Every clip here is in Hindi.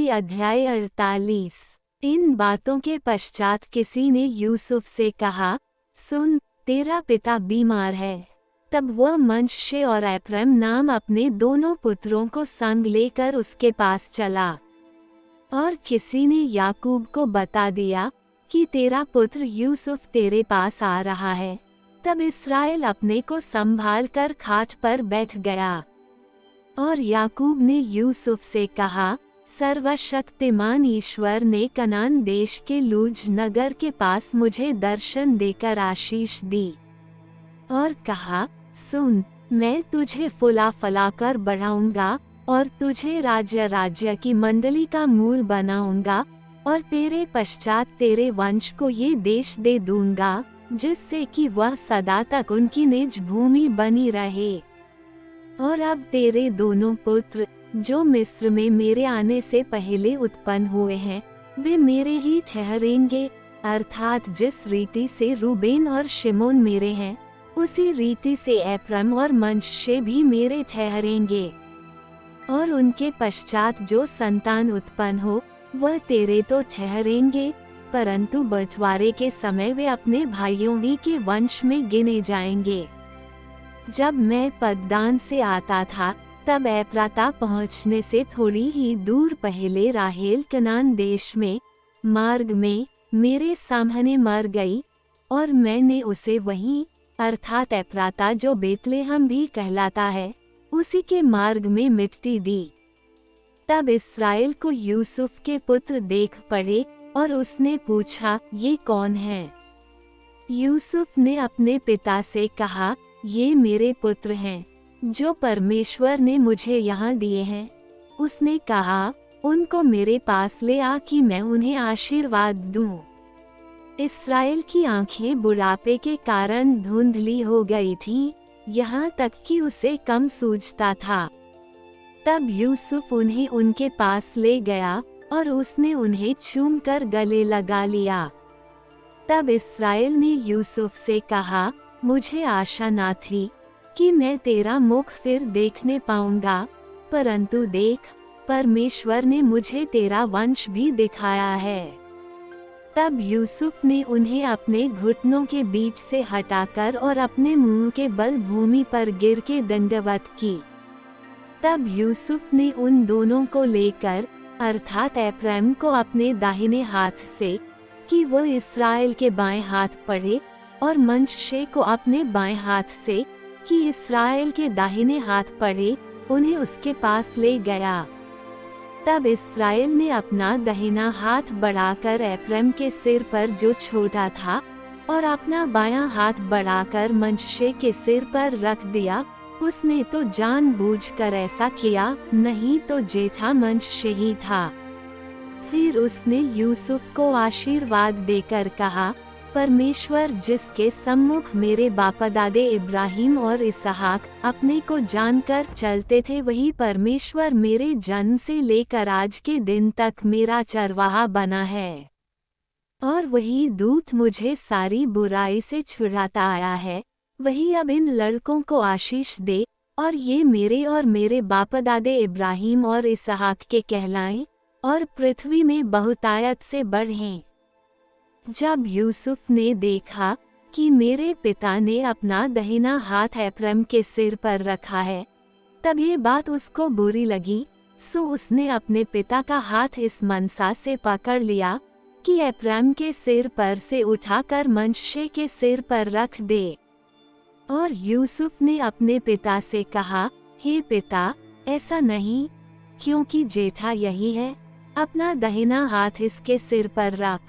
अध्याय 48। इन बातों के पश्चात किसी ने यूसुफ से कहा, सुन, तेरा पिता बीमार है। तब वह मनश्शे और एप्रैम नाम अपने दोनों पुत्रों को संग लेकर उसके पास चला। और किसी ने याकूब को बता दिया कि तेरा पुत्र यूसुफ तेरे पास आ रहा है। तब इस्राएल अपने को संभाल कर खाट पर बैठ गया। और याकूब ने यूसुफ से कहा, सर्वशक्तिमान ईश्वर ने कनान देश के लूज नगर के पास मुझे दर्शन देकर आशीष दी और कहा, सुन, मैं तुझे फुला फला कर बढ़ाऊंगा और तुझे राज्य राज्य की मंडली का मूल बनाऊंगा और तेरे पश्चात तेरे वंश को ये देश दे दूंगा, जिससे कि वह सदा तक उनकी निज भूमि बनी रहे। और अब तेरे दोनों पुत्र जो मिस्र में मेरे आने से पहले उत्पन्न हुए हैं, वे मेरे ही ठहरेंगे, अर्थात जिस रीति से रूबेन और शिमोन मेरे हैं, उसी रीति से एप्रैम और मनश्शे भी मेरे ठहरेंगे। और उनके पश्चात जो संतान उत्पन्न हो, वह तेरे तो ठहरेंगे, परंतु बंटवारे के समय वे अपने भाइयों ही के वंश में गिने जाएंगे। जब मैं पद्दान से आता था, तब एप्राता पहुँचने से थोड़ी ही दूर पहले राहेल कनान देश में मार्ग में मेरे सामने मर गई, और मैंने उसे वहीं, अर्थात एप्राता जो बेतलेहम भी कहलाता है, उसी के मार्ग में मिट्टी दी। तब इस्राएल को यूसुफ के पुत्र देख पड़े और उसने पूछा, ये कौन है? यूसुफ ने अपने पिता से कहा, ये मेरे पुत्र हैं, जो परमेश्वर ने मुझे यहाँ दिए हैं। उसने कहा, उनको मेरे पास ले आ कि मैं उन्हें आशीर्वाद दूं। इस्राएल की आंखें बुढ़ापे के कारण धुंधली हो गई थीं, यहाँ तक कि उसे कम सूझता था। तब यूसुफ उन्हें उनके पास ले गया और उसने उन्हें चूमकर गले लगा लिया। तब इस्राएल ने यूसुफ से कहा, मुझे आशा न थी कि मैं तेरा मुख फिर देखने पाऊंगा, परंतु देख, परमेश्वर ने मुझे तेरा वंश भी दिखाया है। तब यूसुफ ने उन्हें अपने घुटनों के बीच से हटाकर और अपने मुंह के बल भूमि पर गिर के दंडवत की। तब यूसुफ ने उन दोनों को लेकर, अर्थात एप्रैम को अपने दाहिने हाथ से, कि वो इस्राएल के बाएं हाथ पड़े, और मनश्शे को अपने बाएं हाथ से, कि इस्राएल के दाहिने हाथ पड़े, उन्हें उसके पास ले गया। तब इस्राएल ने अपना दाहिना हाथ बढ़ाकर एप्रैम के सिर पर जो छोटा था, और अपना बायां हाथ बढ़ाकर मनश्शे के सिर पर रख दिया। उसने तो जानबूझकर ऐसा किया, नहीं तो जेठा मनश्शे ही था। फिर उसने यूसुफ को आशीर्वाद देकर कहा, परमेश्वर जिसके सम्मुख मेरे बापदादे इब्राहिम और इसहाक अपने को जानकर चलते थे, वही परमेश्वर मेरे जन्म से लेकर आज के दिन तक मेरा चरवाहा बना है। और वही दूत मुझे सारी बुराई से छुड़ाता आया है, वही अब इन लड़कों को आशीष दे, और ये मेरे और मेरे बापदादे इब्राहिम और इसहाक के कहलाएं, और पृथ्वी में बहुतायत से बढ़ें। जब यूसुफ ने देखा कि मेरे पिता ने अपना दाहिना हाथ एप्रैम के सिर पर रखा है, तब ये बात उसको बुरी लगी, सो उसने अपने पिता का हाथ इस मनसा से पकड़ लिया कि एप्रैम के सिर पर से उठाकर मनश्शे के सिर पर रख दे। और यूसुफ ने अपने पिता से कहा, हे पिता, ऐसा नहीं, क्योंकि जेठा यही है, अपना दाहिना हाथ इसके सिर पर रख।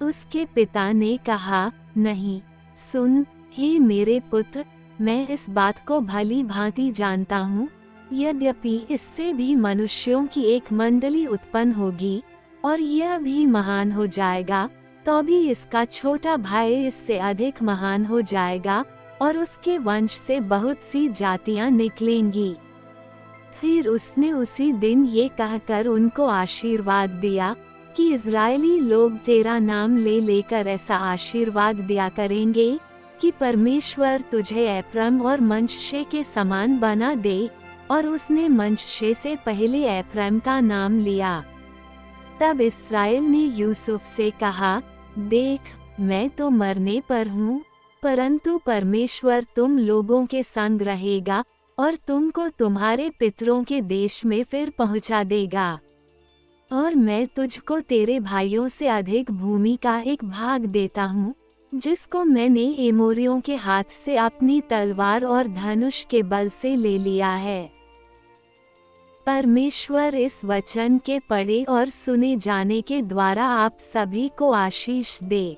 उसके पिता ने कहा, नहीं, सुन, हे मेरे पुत्र, मैं इस बात को भली भांति जानता हूँ, यद्यपि इससे भी मनुष्यों की एक मंडली उत्पन्न होगी, और यह भी महान हो जाएगा, तो भी इसका छोटा भाई इससे अधिक महान हो जाएगा, और उसके वंश से बहुत सी जातियां निकलेंगी। फिर उसने उसी दिन ये कहकर उनको आशीर्वाद दिया कि इज़राइली लोग तेरा नाम ले लेकर ऐसा आशीर्वाद दिया करेंगे कि परमेश्वर तुझे एप्रैम और मनश्शे के समान बना दे, और उसने मनश्शे से पहले एप्रैम का नाम लिया। तब इस्राएल ने यूसुफ से कहा, देख, मैं तो मरने पर हूँ, परंतु परमेश्वर तुम लोगों के संग रहेगा और तुमको तुम्हारे पितरों के देश में फिर पहुँचा देगा। और मैं तुझको तेरे भाइयों से अधिक भूमि का एक भाग देता हूँ, जिसको मैंने एमोरियों के हाथ से अपनी तलवार और धनुष के बल से ले लिया है। परमेश्वर इस वचन के पढ़े और सुने जाने के द्वारा आप सभी को आशीष दे।